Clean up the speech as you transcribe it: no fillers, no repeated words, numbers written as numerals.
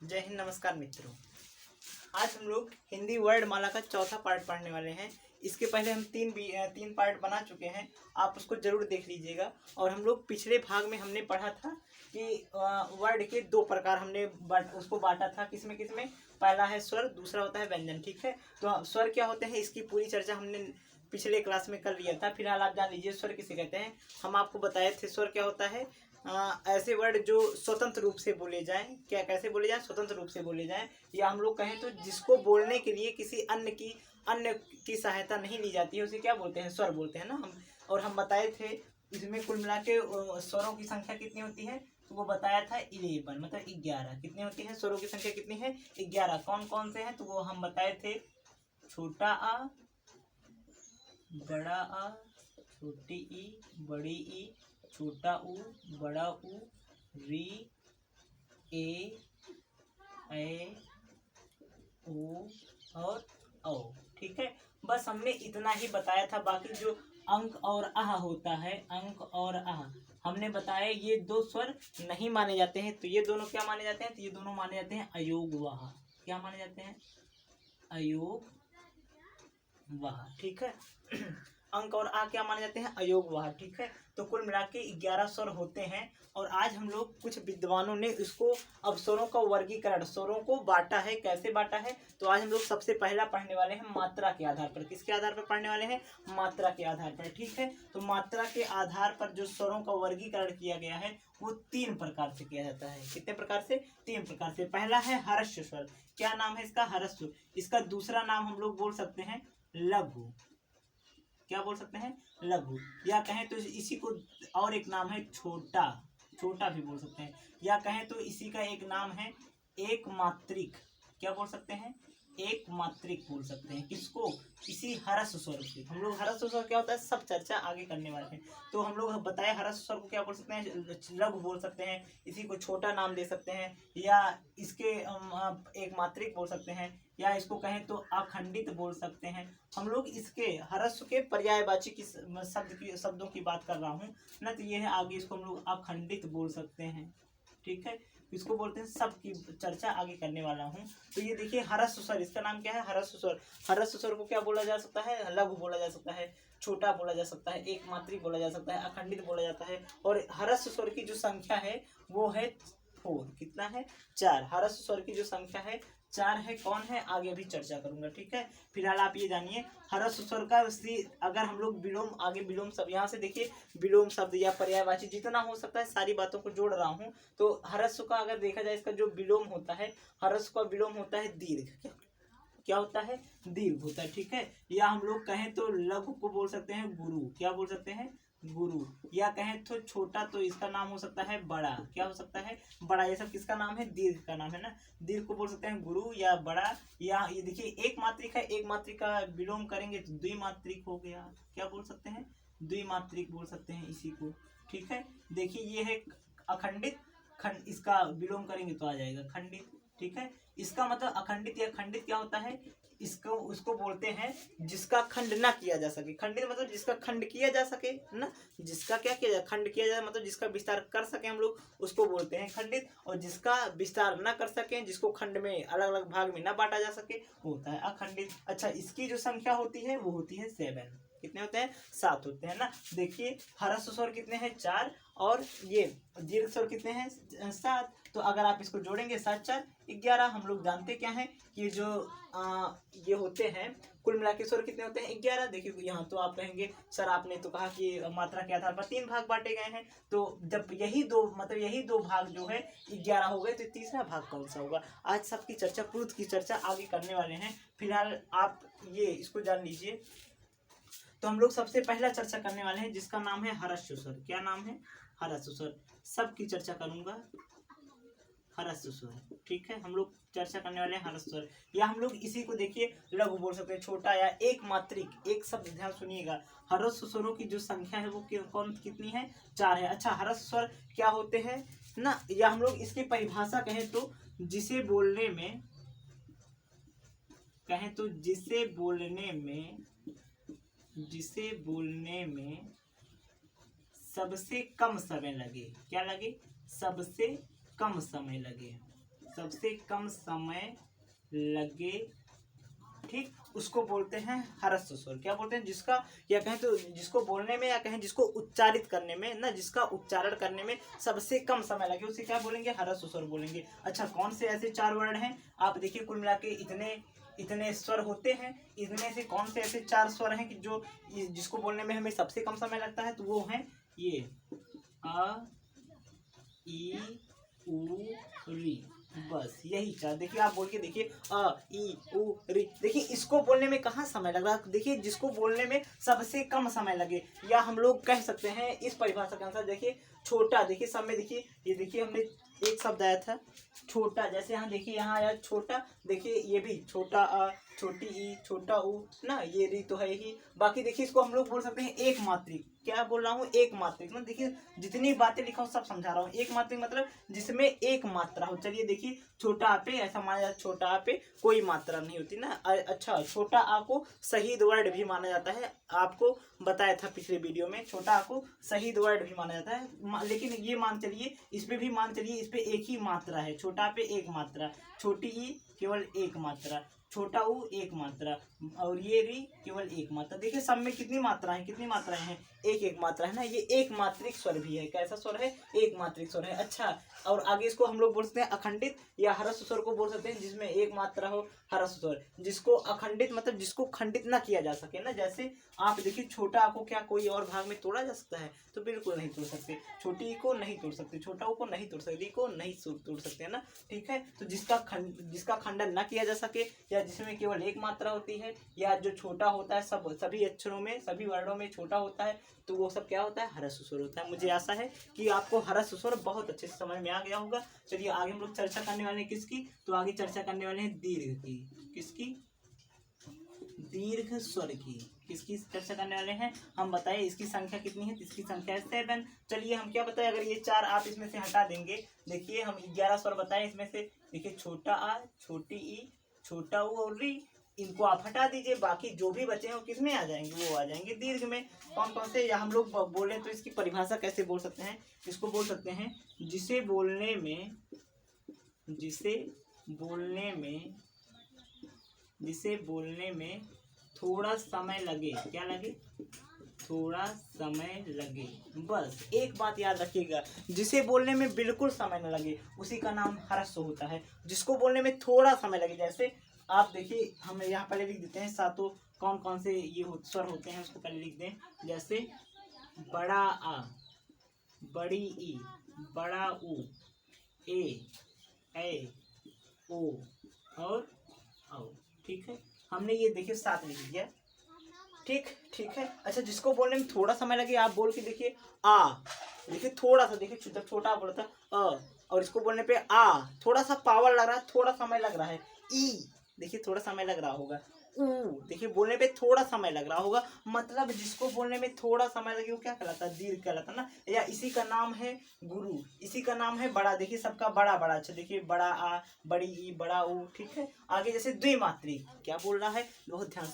जय हिंद। नमस्कार मित्रों, आज हम लोग हिंदी वर्ड माला का चौथा पार्ट पढ़ने वाले हैं। इसके पहले हम तीन पार्ट बना चुके हैं, आप उसको जरूर देख लीजिएगा। और हम लोग पिछले भाग में हमने पढ़ा था कि वर्ड के दो प्रकार हमने उसको बांटा था। किसमें किसमें? पहला है स्वर, दूसरा होता है व्यंजन। ठीक है, तो स्वर क्या होते हैं इसकी पूरी चर्चा हमने पिछले क्लास में कर लिया था। फिलहाल आप जान लीजिए स्वर किसे कहते हैं। हम आपको बताए थे स्वर क्या होता है। ऐसे वर्ड जो स्वतंत्र रूप से बोले जाएं। क्या कैसे बोले जाएं? स्वतंत्र रूप से बोले जाएं, या हम लोग कहें तो जिसको बोलने के लिए किसी अन्य की सहायता नहीं ली जाती है, उसे क्या बोलते हैं? स्वर बोलते हैं ना हम। और हम बताए थे इसमें कुल मिला के स्वरों की संख्या कितनी होती है, तो वो बताया था 11, मतलब 11 कितनी होती है? स्वरों की संख्या कितनी है? 11। कौन कौन से हैं? तो वो हम बताए थे। छोटा आ, बड़ा आ, छोटी ई, बड़ी ई, छोटा ऊ, बड़ा ऊ, री, ए, ओ और औ। ठीक है, बस हमने इतना ही बताया था। बाकी जो अंक और आह होता है, अंक और आह हमने बताया ये दो स्वर नहीं माने जाते हैं। तो ये दोनों क्या माने जाते हैं? तो ये दोनों माने जाते हैं अयोग वाह। क्या माने जाते हैं? अयोग वाह। ठीक है अंक और आ क्या माने जाते हैं? अयोग वाह। ठीक है, तो कुल मिला के 11 स्वर होते हैं। और आज हम लोग कुछ विद्वानों ने इसको अब स्वरों का वर्गीकरण, स्वरों को बांटा है। कैसे बांटा है? तो आज हम लोग सबसे पहला पढ़ने वाले हैं मात्रा के आधार पर। किसके आधार पर पढ़ने वाले हैं? मात्रा के आधार पर। ठीक है, तो मात्रा के आधार पर जो स्वरों का वर्गीकरण किया गया है वो 3 प्रकार से किया जाता है। कितने प्रकार से? 3 प्रकार से। पहला है हर्ष स्वर। क्या नाम है इसका? हर्ष। इसका दूसरा नाम हम लोग बोल सकते हैं लघु। क्या बोल सकते हैं? लघु। या कहें तो इसी को और एक नाम है छोटा, छोटा भी बोल सकते हैं। या कहें तो इसी का एक नाम है एक मात्रिक। क्या बोल सकते हैं? एक मात्रिक बोल सकते हैं। किसको? इसी हरस स्वर की। हम लोग हरस स्वर क्या होता है सब चर्चा आगे करने वाले हैं। तो हम लोग बताए हरस स्वर को क्या बोल सकते हैं? लघु बोल सकते हैं। इसी को छोटा नाम दे सकते हैं, या इसके एक मात्रिक बोल सकते हैं, या इसको कहें तो अखंडित बोल सकते हैं। हम लोग इसके हरस्व के पर्यायवाची की शब्दों की बात कर रहा हूँ ना, तो ये है आगे इसको हम लोग अखंडित बोल सकते हैं। ठीक है, इसको बोलते हैं, सब की चर्चा आगे करने वाला हूँ। तो ये देखिए हरस्व स्वर, इसका नाम क्या है? हरस्व स्वर। हरस्व स्वर को क्या बोला जा सकता है? लघु बोला जा सकता है, छोटा बोला जा सकता है, एक मात्रिक बोला जा सकता है, अखंडित बोला जाता है। और हरस्व स्वर की जो संख्या है वो है 4। कितना है? 4। हरस्व स्वर की जो संख्या है 4 है। कौन है? आगे भी चर्चा करूंगा। ठीक है, फिलहाल आप ये जानिए हरस्व स्वर का अगर हम लोग विलोम, आगे विलोम शब्द, यहाँ से देखिए विलोम शब्द या पर्यायवाची जितना हो सकता है सारी बातों को जोड़ रहा हूँ। तो हरस्व का अगर देखा जाए, इसका जो विलोम होता है, हरस्व का विलोम होता है दीर्घ। क्या होता है? दीर्घ होता है। ठीक है, या हम लोग कहें तो लघु को बोल सकते हैं गुरु। क्या बोल सकते हैं? गुरु। या कहें तो छोटा, तो इसका नाम हो सकता है बड़ा। क्या हो सकता है? बड़ा। ये सब किसका नाम है? दीर्घ का नाम है ना। दीर्घ को बोल सकते हैं गुरु या बड़ा। या ये देखिए एक मात्रिक है, एक मात्रिक का विलोम करेंगे तो द्विमात्रिक हो गया। क्या बोल सकते हैं? द्विमात्रिक बोल सकते हैं इसी को। ठीक है, देखिए ये है अखंडित। खंड, इसका विलोम करेंगे तो आ जाएगा खंडित। ठीक है, इसका मतलब अखंडित या खंडित क्या होता है? इसको उसको बोलते हैं जिसका खंड ना किया जा सके। खंडित मतलब जिसका खंड किया जा सके ना, जिसका क्या किया जाए? खंड किया जाए, मतलब जिसका विस्तार कर सके हम लोग, उसको बोलते हैं खंडित। और जिसका विस्तार ना कर सके, जिसको खंड में अलग अलग भाग में ना बांटा जा सके, वो होता है अखंडित। अच्छा, इसकी जो संख्या होती है वो होती है 7। कितने होते हैं? 7 होते हैं ना। देखिए हरस्व स्वर कितने हैं? 4। और ये दीर्घ स्वर कितने हैं? 7। तो अगर आप इसको जोड़ेंगे 7 4 11। हम लोग जानते क्या है कि जो ये होते हैं कुल मिला के स्वर कितने होते हैं? 11। देखिए यहाँ तो आप कहेंगे सर आपने तो कहा कि मात्रा के आधार पर 3 भाग बांटे गए हैं, तो जब यही दो भाग जो है 11 हो गए, तो तीसरा भाग कौन सा होगा? आज सबकी चर्चा, प्रूफ की चर्चा आगे करने वाले हैं। फिलहाल आप ये इसको जान लीजिए। तो हम लोग सबसे पहला चर्चा करने वाले हैं जिसका नाम है हरस्व स्वर। क्या नाम है? हरस्व स्वर। सबकी चर्चा करूंगा हरस्व स्वर। ठीक है, हम लोग चर्चा करने वाले हैं हरस्व स्वर। या हम लोग इसी को देखिए लघु बोल सकते हैं, छोटा, या एक मात्रिक। एक शब्द ध्यान सुनिएगा, हरस्व स्वरों की जो संख्या है वो कौन कितनी है? 4 है। अच्छा, हरस्व स्वर क्या होते हैं ना, या हम लोग इसकी परिभाषा कहें तो जिसे बोलने में सबसे कम समय लगे। क्या लगे? सबसे कम समय लगे। सबसे कम समय लगे, ठीक, उसको बोलते हैं ह्रस्व स्वर। क्या बोलते हैं? जिसका, या कहें तो जिसको बोलने में, या कहें जिसको उच्चारित करने में ना, जिसका उच्चारण करने में सबसे कम समय लगे, उसे क्या बोलेंगे? ह्रस्व स्वर बोलेंगे। अच्छा, कौन से ऐसे 4 वर्ण हैं? आप देखिए, कुल मिला के इतने स्वर होते हैं। इनमें से कौन से ऐसे 4 स्वर हैं कि जो जिसको बोलने में हमें सबसे कम समय लगता है? तो वो हैं ये अ, ई, उ, री। बस यही 4। देखिए, आप बोल के देखिए, अ, ई, उ, री। देखिए, इसको बोलने में कहाँ समय लग रहा है? देखिए, जिसको बोलने में सबसे कम समय लगे, या हम लोग कह सकते हैं इस परिभाषा के अनुसार, देखिए छोटा। देखिए, सब में देखिए, ये देखिए, हमने एक शब्द आया था छोटा। जैसे यहाँ देखिए, यहाँ आया छोटा। देखिए, ये भी छोटा अ, छोटी ई, छोटा उ ना, ये री तो है ही। बाकी देखिए, इसको हम लोग बोल सकते हैं एक मात्रिक। क्या बोल रहा हूँ? एक मात्रिक। मतलब देखिए, जितनी बातें लिखा हूँ सब समझा रहा हूँ। एक मात्रिक मतलब जिसमें एक मात्रा हो। चलिए देखिए, छोटा आ पे ऐसा माना जाता है, छोटा आ पे कोई मात्रा नहीं होती ना। अच्छा, छोटा आ को शहीद वर्ड भी माना जाता है। आपको बताया था पिछले वीडियो में, छोटा आ को शहीद वर्ड भी माना जाता है। लेकिन ये मान चलिए, इस पे भी मान चलिए, इस पे एक ही मात्रा है। छोटा पे एक मात्रा, छोटी ई केवल एक मात्रा, छोटा उ एक मात्रा, और ये री केवल एक मात्रा। देखिए, सब में कितनी मात्राएं, कितनी मात्राएं हैं? एक एक मात्रा है ना। ये एक मात्रिक स्वर भी है। कैसा स्वर है? एक मात्रिक स्वर है। अच्छा, और आगे इसको हम लोग बोल सकते हैं अखंडित या ह्रस्व स्वर को बोल सकते हैं, जिसमें एक मात्रा हो, ह्रस्व स्वर। जिसको अखंडित मतलब जिसको खंडित ना किया जा सके ना। जैसे आप देखिए, छोटा आ को क्या कोई और भाग में तोड़ा जा सकता है? तो बिल्कुल नहीं तोड़ सकते। छोटी ई को नहीं तोड़ सकते, छोटा ऊ को नहीं तोड़ सकते, री को नहीं तोड़ सकते, है ना। ठीक है, तो जिसका खंडन ना किया जा सके, या जिसमें केवल एक मात्रा होती है, या जो छोटा होता है, सभी अक्षरों में, सभी वर्णों में छोटा होता है, तो वो सब क्या होता है? ह्रस्व स्वर होता है। मुझे आशा है कि आपको ह्रस्व स्वर बहुत अच्छे से समझ में आ गया होगा। चलिए, आगे हम लोग चर्चा करने वाले हैं किसकी? तो आगे चर्चा करने वाले हैं दीर्घ की। किसकी? दीर्घ स्वर की। किसकी चर्चा करने वाले हैं हम? बताएं, इसकी संख्या कितनी है? इसकी संख्या है 7। चलिए, हम क्या बताएं, अगर ये 4 आप इसमें से हटा देंगे, देखिए हम 11 स्वर बताएं इसमें से। देखिए, छोटा आ, छोटी ई, छोटा उ और री, इनको आप हटा दीजिए। बाकी जो भी बचे हैं वो किसमें आ जाएंगे? वो आ जाएंगे दीर्घ में। कौन कौन से? या हम लोग बोले तो इसकी परिभाषा कैसे बोल सकते हैं? इसको बोल सकते हैं, जिसे बोलने में थोड़ा समय लगे। क्या लगे? थोड़ा समय लगे। बस एक बात याद रखिएगा, जिसे बोलने में बिल्कुल समय न लगे उसी का नाम ह्रस्व होता है। जिसको बोलने में थोड़ा समय लगे, जैसे आप देखिए, हम यहाँ पहले लिख देते हैं सातों कौन कौन से ये स्वर होते हैं, उसको पहले लिख दें। जैसे बड़ा आ, बड़ी ई, बड़ा उ, ए, ओ और औ। ठीक है, हमने ये देखिए 7 लिख दिया। ठीक है। अच्छा, जिसको बोलने में थोड़ा समय लगे, आप बोल के देखिए, आ। देखिए, थोड़ा सा, देखिए जब छोटा बोला था अ, और इसको बोलने पे आ, थोड़ा सा पावर लग रहा है, थोड़ा समय लग रहा है। ई, देखिए थोड़ा समय लग रहा होगा। ऊ, देखिए बोलने पे थोड़ा समय लग रहा होगा। मतलब जिसको बोलने में थोड़ा समय लगे वो क्या कहलाता है? दीर्घ कहलाता है ना। या इसी का नाम है गुरु, इसी का नाम है बड़ा। देखिए, सबका बड़ा बड़ा। अच्छा, देखिए, बड़ा आ, बड़ी ई, बड़ा ऊ। ठीक है, आगे जैसे द्विमात्रिक। क्या बोल रहा है? बहुत ध्यान